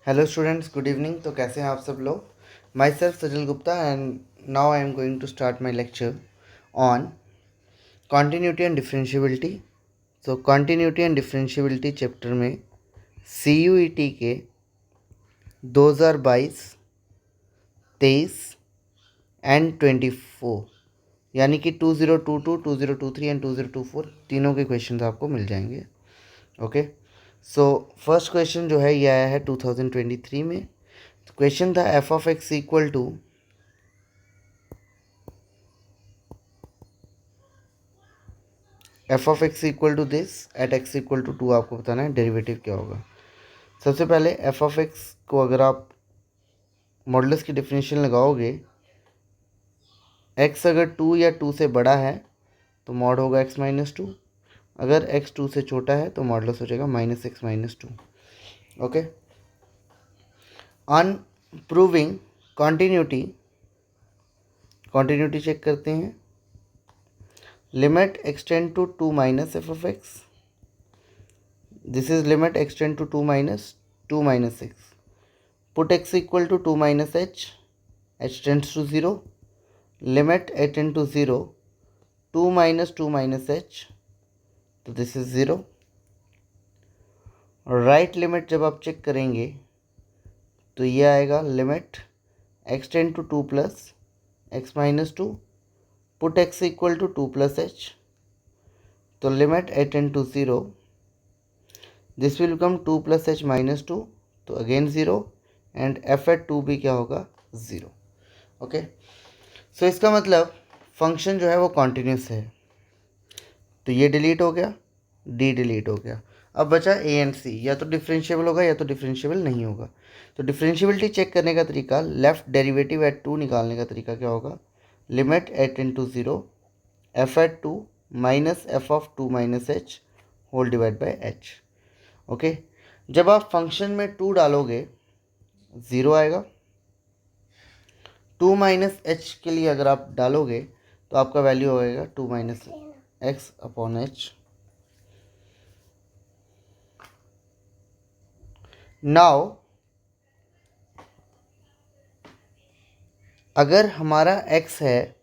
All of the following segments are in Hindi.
Hello students, good evening. तो कैसे हैं आप सब लोग? Myself Sajal Gupta and now I am going to start my lecture on continuity and differentiability. तो कॉन्टीन्यूटी एंड डिफरेंशियबिलिटी चैप्टर में CUET के 2022, 23 एंड 24 यानी कि 2022, 2023 एंड 2024 तीनों के क्वेश्चन आपको मिल जाएंगे। ओके, सो फर्स्ट क्वेश्चन जो है ये आया है 2023 में। क्वेश्चन था f of x equal to this at x equal to 2। आपको बताना है डेरिवेटिव क्या होगा। सबसे पहले एफ ऑफ एक्स को अगर आप मॉडुलस की डिफरेंशियल लगाओगे, एक्स अगर 2 या 2 से बड़ा है तो मॉड होगा x माइनस 2, अगर x 2 से छोटा है तो मॉडुलस हो जाएगा minus x minus 2। Okay, on proving continuity check करते हैं। Limit extend to 2 minus f of x, this is limit extend to 2 minus 6। Put x equal to 2 minus h tends to 0, limit h tend to 0 2 minus h, तो दिस इज 0। राइट लिमिट जब आप चेक करेंगे तो ये आएगा limit x tend to 2 plus x minus 2, put x equal to 2 plus h, तो limit h tend to 0, this will become 2 plus h minus 2, तो अगेन 0 एंड f एट 2 भी क्या होगा 0। ओके, सो इसका मतलब फंक्शन जो है वो कॉन्टिन्यूस है, तो ये डिलीट हो गया, डी डिलीट हो गया। अब बचा ए एंड सी, या तो डिफरेंशिएबल होगा या तो डिफरेंशिएबल नहीं होगा। तो डिफरेंशियबिलिटी चेक करने का तरीका, लेफ्ट डेरिवेटिव एट 2 निकालने का तरीका क्या होगा, limit h into 0 f at 2 minus f of 2 minus h whole divide by h। Okay, जब आप फंक्शन में 2 डालोगे 0 आएगा, 2 माइनस एच के लिए अगर आप डालोगे तो आपका वैल्यू होएगा 2 minus x upon H. Now अगर हमारा x है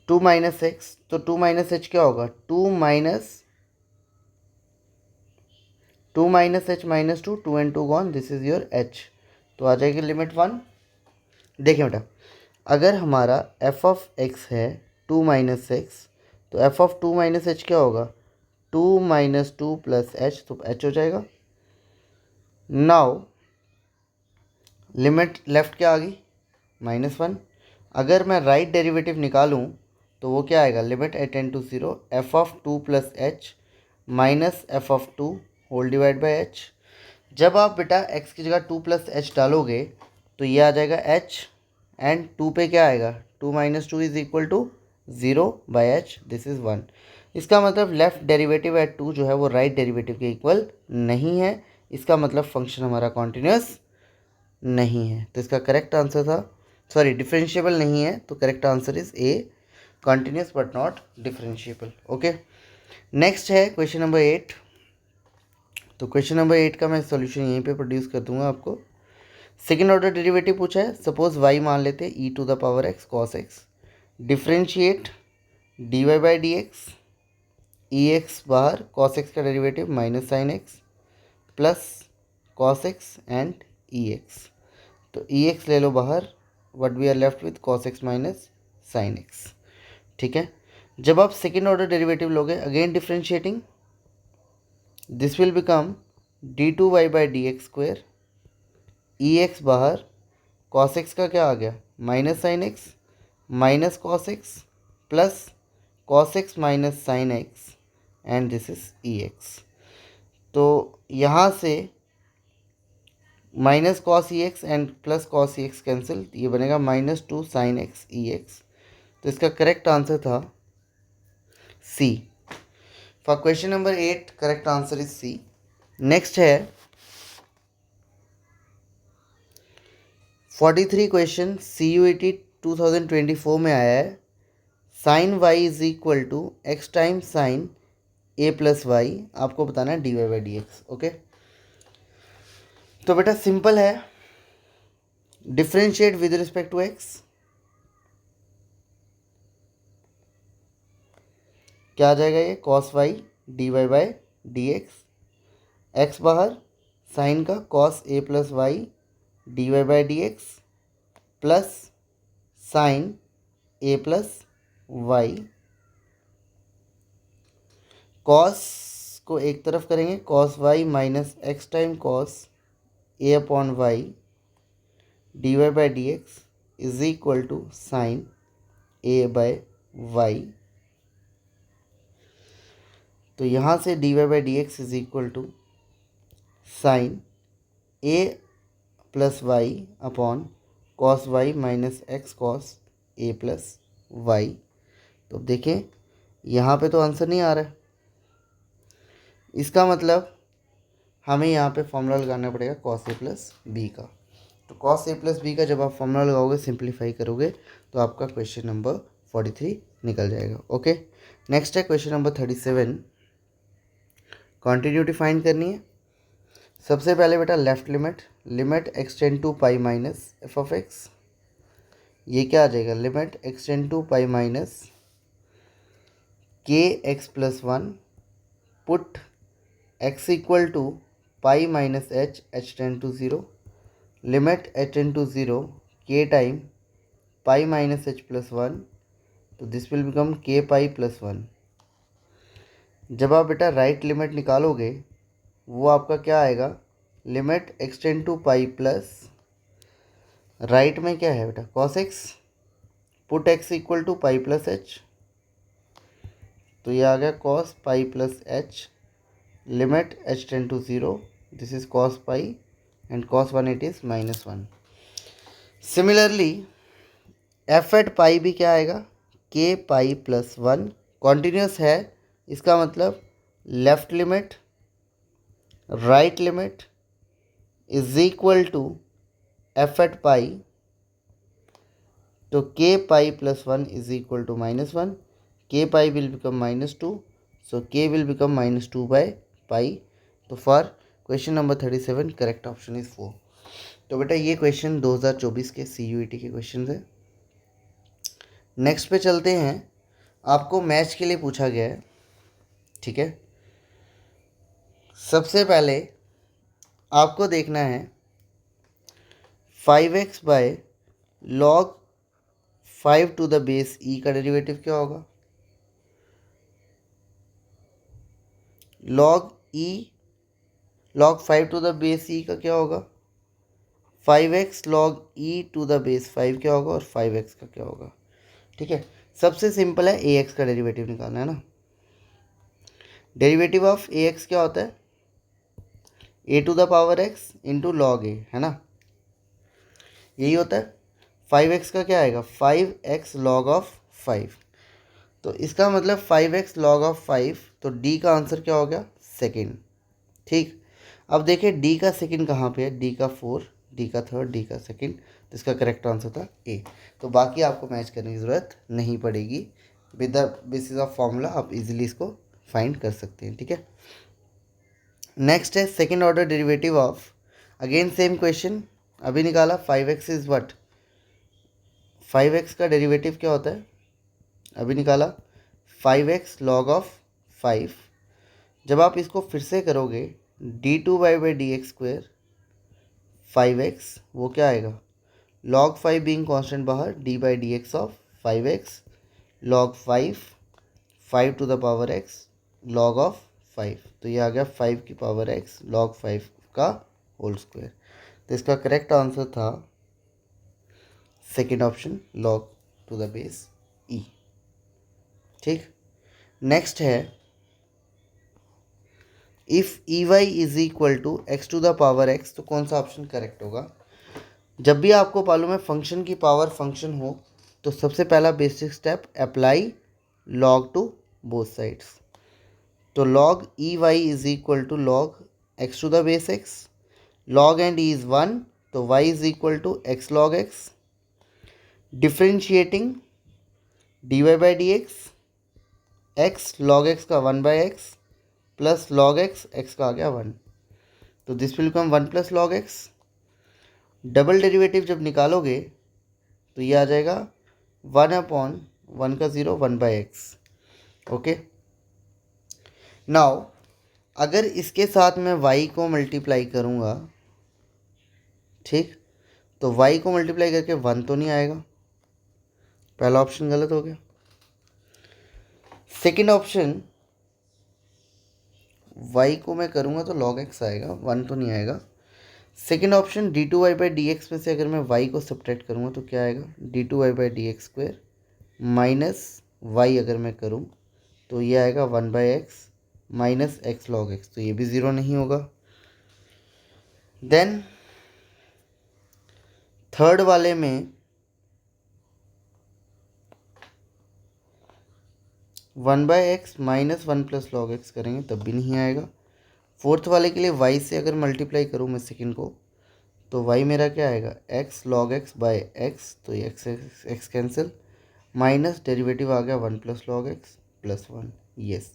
2 माइनस एक्स, तो 2 माइनस एच क्या होगा, 2 minus H minus 2, 2 and 2 gone, this is your h, तो आ जाएगी लिमिट 1। देखिए बेटा, अगर हमारा f ऑफ x है 2 माइनस एक्स, तो f ऑफ 2 माइनस एच क्या होगा, 2 माइनस 2 प्लस h, तो h हो जाएगा। नाउ लिमिट लेफ्ट क्या आ गई, -1। अगर मैं राइट डेरिवेटिव निकालूं तो वो क्या आएगा, limit h tend to 0 f of 2 plus h minus f of 2 whole divide by h। जब आप बेटा x की जगह 2 प्लस h डालोगे तो ये आ जाएगा h, एंड 2 पे क्या आएगा, 2 minus 2 is equal to 0 by h, this is 1। इसका मतलब लेफ्ट डेरिवेटिव एट 2 जो है वो राइट डेरिवेटिव के इक्वल नहीं है। इसका मतलब फंक्शन हमारा कॉन्टिन्यूस नहीं है, तो इसका करेक्ट आंसर था, सॉरी डिफरेंशिएबल नहीं है, तो correct answer is a, continuous but not differentiable. Okay, next है क्वेश्चन नंबर 8। तो क्वेश्चन नंबर 8 का मैं सॉल्यूशन यहीं पे प्रोड्यूस कर दूंगा आपको। सेकेंड ऑर्डर डेरिवेटिव पूछा है, सपोज y मान लेते e to the power x cos x, differentiate dy by d x, e x बाहर, cos x का derivative minus sine x plus cos x and e x, तो ई एक्स ले लो बाहर, what we are left with cos x minus sine x. ठीक है, जब आप सेकेंड ऑर्डर डेरिवेटिव लोगे, again differentiating, this will become d2y by d x square, e x बाहर, cos x का क्या आ गया, minus sine x minus cos x plus cos x minus sine x and this is E x. तो यहाँ से minus cos E x and plus cos E x cancel, ये बनेगा -2 साइन एक्स ई एक्स। तो इसका करेक्ट आंसर था C. For question number 8 correct answer is C. Next है 43 क्वेश्चन CUET 2024 में आया है, sine y is equal to x time sine a plus y, आपको बताना है d y by d x. Okay, तो बेटा सिंपल है, differentiate with respect to x, क्या आ जाएगा ये cos y d y by d x, x बाहर, साइन का cos a plus Y d y by d x plus sine a plus y, cos को एक तरफ करेंगे, cos y minus x time cos a upon y d y by d x is equal to sine a by y. तो यहाँ से d y by d x is equal to sine a plus y upon cos y minus x cos a plus y. तो देखें यहाँ पे तो आंसर नहीं आ रहा है, इसका मतलब हमें यहाँ पे फॉर्मूला लगाना पड़ेगा कॉस ए प्लस बी का। तो कॉस ए प्लस बी का जब आप फॉर्मूला लगाओगे, सिंप्लीफाई करोगे, तो आपका क्वेश्चन नंबर 43 निकल जाएगा। ओके, नेक्स्ट है क्वेश्चन नंबर 37, कॉन्टिन्यूटी फाइंड करनी है। सबसे पहले बेटा left limit, limit extend to pi minus f of x, ये क्या आ जाएगा, limit extend to pi minus k x plus one, put x equal to pi minus h tend to zero, limit h tend to zero k time pi minus h plus one, तो this will become k pi plus one. जब आप बेटा राइट लिमिट निकालोगे, वो आपका क्या आएगा, limit extend to pi plus, right में क्या है बेटा cos x, put x equal to pi plus h, तो ये आ गया cos pi plus h, limit h tend to zero, this is cos pi and cos one it is minus one. Similarly f at pi भी क्या आएगा, के पाई प्लस वन, कॉन्टिन्यूस है, इसका मतलब left limit right limit is equal to f at pi, तो k pi plus one is equal to minus one, k pi will become minus two, so k will become minus two by pi. तो for question number 37 correct option is 4। तो बेटा ये क्वेश्चन 2024 के CUET के क्वेश्चन है। नेक्स्ट पे चलते हैं, आपको मैथ्स के लिए पूछा गया है, ठीक है। सबसे पहले आपको देखना है 5x by log 5 to the base e का डेरिवेटिव क्या होगा, log 5 to the base e का क्या होगा, 5x log e to the base 5 क्या होगा, और 5x का क्या होगा, ठीक है। सबसे सिंपल है ax का डेरिवेटिव निकालना है ना। डेरिवेटिव ऑफ ax क्या होता है, a to the power x into log a, है ना, यही होता है। 5x का क्या आएगा, 5x लॉग ऑफ 5, तो इसका मतलब 5x लॉग ऑफ 5, तो d का आंसर क्या हो गया, सेकेंड, ठीक। अब देखिए d का सेकेंड कहाँ पे है, d का 4, d का थर्ड, d का सेकेंड, तो इसका करेक्ट आंसर था a। तो बाकी आपको मैच करने की ज़रूरत नहीं पड़ेगी, with the basis of formula आप इजीली इसको फाइंड कर सकते हैं, ठीक है। नेक्स्ट है second order derivative of, again same question, अभी निकाला 5x इज व्हाट, 5x का डेरिवेटिव क्या होता है, अभी निकाला 5x लॉग ऑफ 5, जब आप इसको फिर से करोगे d2 by d x square 5x, वो क्या आएगा, log 5 बीइंग कांस्टेंट बाहर, d by d x of 5x log 5 to the power x log of 5, तो ये आ गया 5 की पावर x log 5 का होल स्क्वायर। तो इसका करेक्ट आंसर था second option, log to the base e, ठीक। नेक्स्ट है if e y is equal to x to the power x, तो कौन सा ऑप्शन करेक्ट होगा। जब भी आपको मालूम है फंक्शन की पावर फंक्शन हो, तो सबसे पहला basic step apply log to both sides, तो log e y is equal to log x to the base x, log and e is 1, तो y is equal to x log x, differentiating d y by d x log x का 1 by x plus log x, एक्स का आ गया 1, तो this will become 1 plus log x. Double derivative जब निकालोगे तो ये आ जाएगा 1/1 का 0 1/x। ओके, नाउ अगर इसके साथ मैं y को मल्टीप्लाई करूँगा, ठीक, तो y को मल्टीप्लाई करके 1 तो नहीं आएगा, पहला ऑप्शन गलत हो गया। सेकंड ऑप्शन, y को मैं करूँगा तो log x आएगा, 1 तो नहीं आएगा। सेकंड ऑप्शन d2y/dx में से अगर मैं y को सब्ट्रैक्ट करूँगा तो क्या आएगा, d2y/dx² माइनस y अगर मैं करूँ तो ये आएगा 1/x minus x log x, तो ये भी ज़ीरो नहीं होगा। देन थर्ड वाले में 1/x minus 1 plus log x करेंगे तब भी नहीं आएगा। फोर्थ वाले के लिए y से अगर मल्टीप्लाई करूँ मैं सेकंड को तो y मेरा क्या आएगा, x log x by x, तो ये x कैंसिल, माइनस डेरिवेटिव आ गया 1 plus log x plus 1, yes,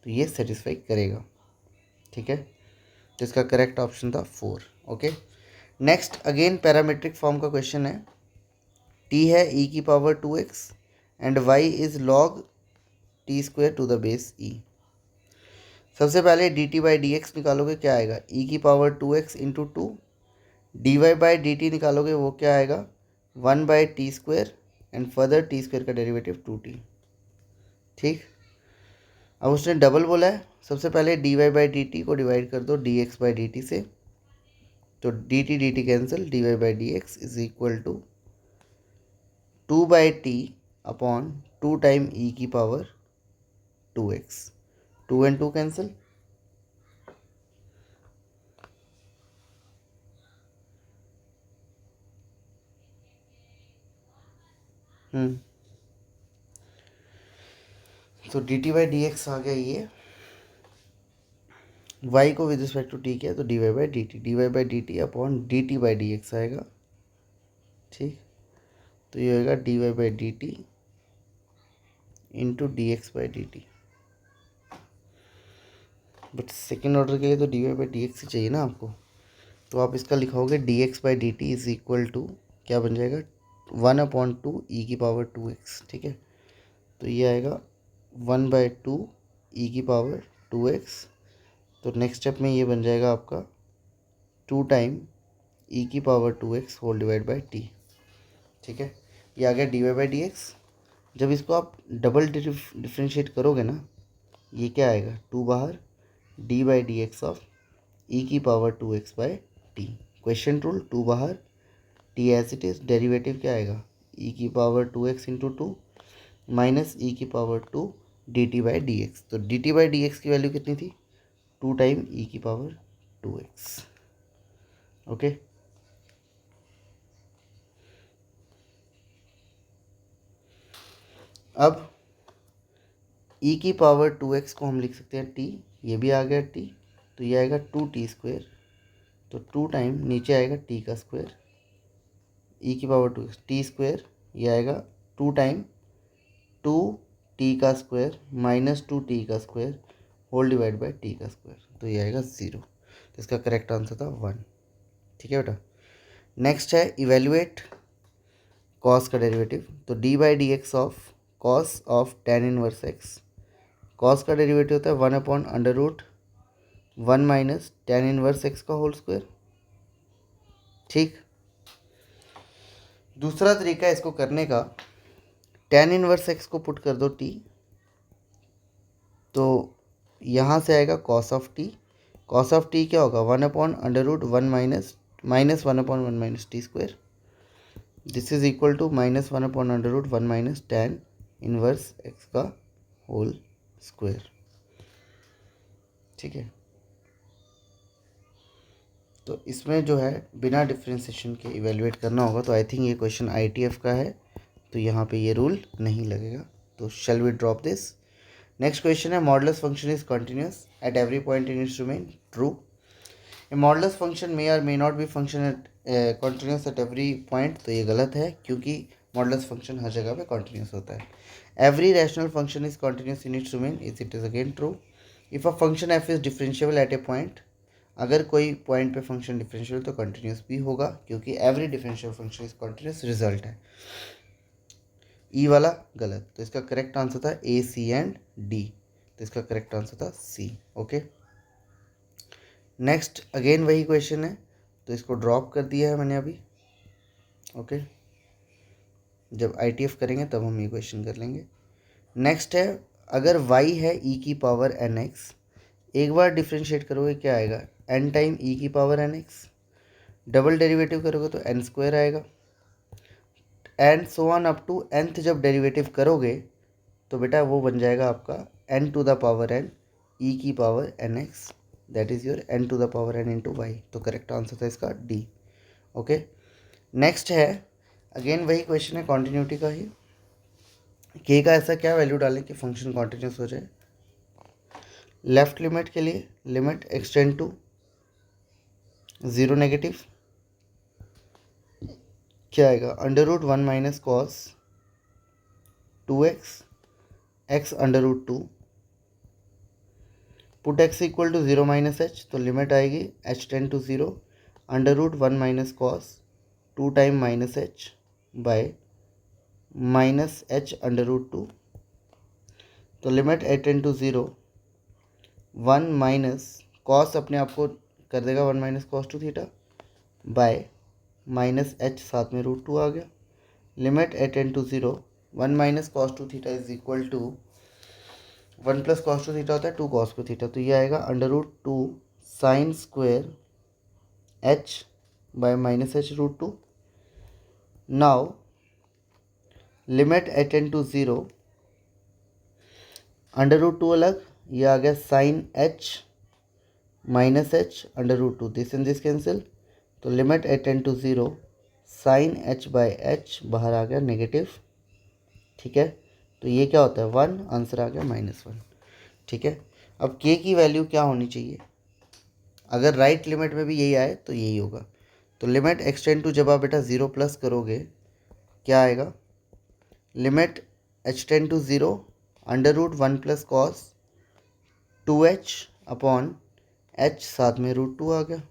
तो ये सेटिस्फाई करेगा। ठीक है, तो इसका करेक्ट ऑप्शन था 4। Okay, next again parametric form का क्वेश्चन है। t है e⁻² 2x and y is log t² to the base e। सबसे पहले dt/dx निकालोगे क्या आएगा, e⁻² इंटू 2, dy/dt निकालोगे वो क्या आएगा 1/t² एंड फर्दर t² का डेरिवेटिव 2t। ठीक, अब उसने डबल बोला है, सबसे पहले dy/dt को डिवाइड कर दो dx/dt से, तो dt cancel, dy/dx is equal to 2/t upon 2 time e⁻²x, 2 and 2 cancel, तो dt/dx आ गया ये, y को विद रिस्पेक्ट टू t किया तो dy/dt अपॉन dt/dx आएगा। ठीक, तो ये होगा dy/dt into dx/dt, but second order के लिए तो dy/dx ही चाहिए ना आपको, तो आप इसका लिखोगे dx/dt इज इक्वल टू क्या बन जाएगा 1/2 e⁻²x। ठीक है, तो ये आएगा 1/2 e⁻²x, तो नेक्स्ट स्टेप में ये बन जाएगा आपका 2 time e⁻²x whole divide by t। ठीक है, ये आ गया dy/dx। जब इसको आप डबल डिफ्रेंशिएट करोगे ना, ये क्या आएगा 2 बाहर d/dx of e⁻²x by t। Question rule, 2 बाहर t as it is, derivative क्या आएगा e⁻²x into 2 minus e⁻² dt/dx, तो dt/dx की वैल्यू कितनी थी 2 टाइम e⁻²x। ओके, अब e⁻²x को हम लिख सकते हैं t, ये भी आ गया t, तो ये आएगा 2t², तो 2 टाइम नीचे आएगा t का स्क्वायर e⁻²x t², ये आएगा 2 टाइम 2t का स्क्वायर माइनस 2t का square whole divide by t का स्क्वायर, तो ये आएगा 0। तो इसका करेक्ट आंसर था 1। ठीक है बेटा, नेक्स्ट है इवेल्युएट कॉस का डेरिवेटिव, तो d/dx of cos of tan inverse x, cos का डेरिवेटिव होता है 1/√1 माइनस tan इनवर्स x का होल स्क्वायर। ठीक, दूसरा तरीका इसको करने का, tan इनवर्स x को पुट कर दो t, तो यहाँ से आएगा cos of t, cos of t क्या होगा 1/√1 minus 1/1 minus t², this is equal to minus 1/√1 minus tan inverse x का होल स्क्वायर। ठीक है, तो इसमें जो है बिना डिफ्रेंशिएशन के इवेलुएट करना होगा, तो आई थिंक ये क्वेश्चन ITF का है, तो यहाँ पे ये रूल नहीं लगेगा, तो shall we drop this. Next question है modulus function is continuous at every point in its domain, true. A modulus function may or may not be function at continuous at every point, तो ये गलत है क्योंकि मॉडुलस फंक्शन हर जगह पे कंटिन्यूस होता है। Every rational function is continuous in its domain, is it is again true. If a function f is differentiable eight A point, अगर कोई पॉइंट पे फंक्शन डिफरेंशियल तो कंटिन्यूस भी होगा, क्योंकि every differential function is continuous result है। ई वाला गलत, तो इसका करेक्ट आंसर था ए, सी एंड डी, तो इसका करेक्ट आंसर था सी। ओके, नेक्स्ट अगेन वही क्वेश्चन है, तो इसको ड्रॉप कर दिया है मैंने अभी। ओके, जब ITF करेंगे तब हम ये क्वेश्चन कर लेंगे। नेक्स्ट है, अगर y है e की पावर nx, एक बार डिफ्रेंशिएट करोगे क्या आएगा, n टाइम e की पावर nx, डबल डेरिवेटिव करोगे तो n स्क्वायर आएगा, and so on up to nth जब डेरिवेटिव करोगे तो बेटा वो बन जाएगा आपका n to the power n e की power nx, that is your n to the power n into y, तो करेक्ट आंसर था इसका डी। ओके, नेक्स्ट है अगेन वही क्वेश्चन है कॉन्टिन्यूटी का ही, के का ऐसा क्या वैल्यू डालें कि फंक्शन कॉन्टिन्यूस हो जाए। लेफ्ट लिमिट के लिए limit extend to zero negative, क्या आएगा, under root 1 minus cos 2x x under root 2, put x equal to 0 minus h, तो लिमिट आएगी h tend to 0 under root 1 minus cos 2 time minus h by minus h under root 2, तो limit h tend to 0 1 minus cos अपने आप को कर देगा 1 minus cos 2 theta bye minus h साथ में रूट 2 आ गया, limit h tend to 0 1 minus cos 2 theta is equal to 1 plus cos 2 theta होता है 2 कॉस 2 थीटा, तो ये आएगा under root 2 sine square h by minus h root 2। Now limit h tend to 0 under root 2 अलग, ये आ गया sine h minus h under root 2, this and this cancel, तो limit h tend to 0 sine h by h बाहर आ गया नेगेटिव, ठीक है, तो ये क्या होता है 1, आंसर आ गया -1, ठीक है। अब k की वैल्यू क्या होनी चाहिए, अगर राइट लिमिट में भी यही आए तो यही होगा, तो लिमिट एक्सटेंड टू जब आप बेटा 0 प्लस करोगे क्या आएगा, limit h tend to 0 under root 1 plus cos 2h upon h साथ में रूट 2 आ गया,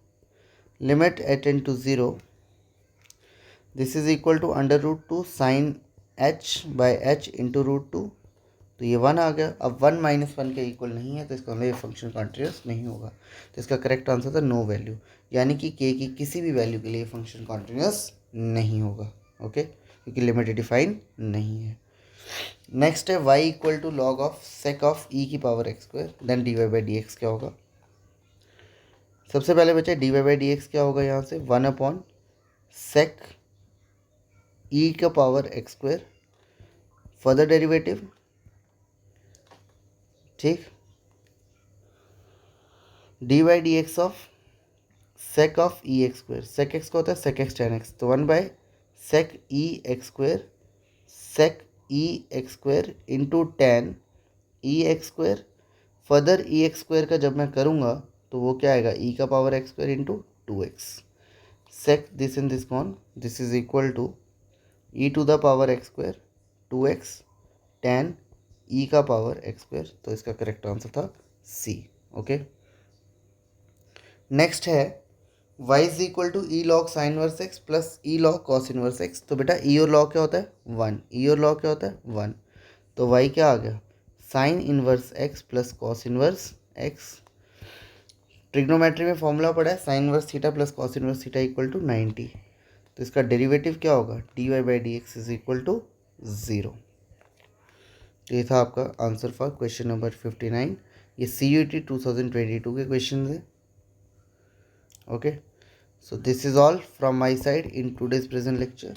limit h tend to 0 this is equal to under root 2 sine h by h into root 2, तो ये 1 आ गया। अब 1 माइनस 1 के इक्वल नहीं है तो इसका मतलब ये फंक्शन कॉन्टिन्यूस नहीं होगा, तो इसका करेक्ट आंसर था नो वैल्यू, यानी कि k की किसी भी वैल्यू के लिए फंक्शन कॉन्टिन्यूस नहीं होगा। ओके, क्योंकि लिमिट डिफाइन नहीं है। नेक्स्ट है y equal to log of sec of e की power x square, then dy by d x क्या होगा। सबसे पहले बच्चे dy बाई डी एक्स क्या होगा, यहाँ से 1 अपॉन सेक e का power x square, further derivative, ठीक, d by d x of sec of e x square, sec x का होता है सेक एक्स टेन एक्स, तो 1 by sec e x square, sec e x square into tan e x square, further e x square का जब मैं करूँगा तो वो क्या आएगा, ई का power x square into 2x, sec this in this cos, this is equal to e to the power x square 2x tan e का पावर एक्स स्क्वायर, तो इसका करेक्ट आंसर था सी। ओके, नेक्स्ट है y is equal to e log sine inverse x plus e log cos inverse x, तो बेटा ई और लॉग क्या होता है 1, ई और लॉग क्या होता है 1, तो y क्या आ गया sine inverse x plus cos inverse x, trigonometry में फॉर्मूला पड़ा है sine inverse theta plus cos inverse theta equal to 90, तो इसका डेरिवेटिव क्या होगा d y by d x is equal to 0। ये था आपका आंसर फॉर क्वेश्चन नंबर 59, ये CUET 2022 के क्वेश्चन है। Okay, so this is all from my side in today's present lecture.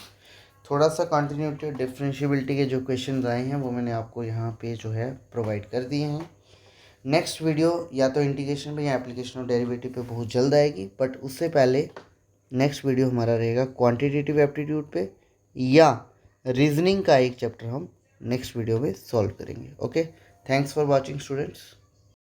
थोड़ा सा कंटिन्यूटी डिफरेंशिएबिलिटी के जो क्वेश्चन आए हैं वो मैंने आपको यहाँ पे जो है प्रोवाइड कर दिए हैं। नेक्स्ट वीडियो या तो इंटीग्रेशन पे या एप्लीकेशन ऑफ डेरिवेटिव पे बहुत जल्द आएगी, बट उससे पहले नेक्स्ट वीडियो हमारा रहेगा क्वांटिटेटिव एप्टीट्यूड पे, या रीजनिंग का एक चैप्टर हम नेक्स्ट वीडियो में सॉल्व करेंगे। Okay, thanks for watching students.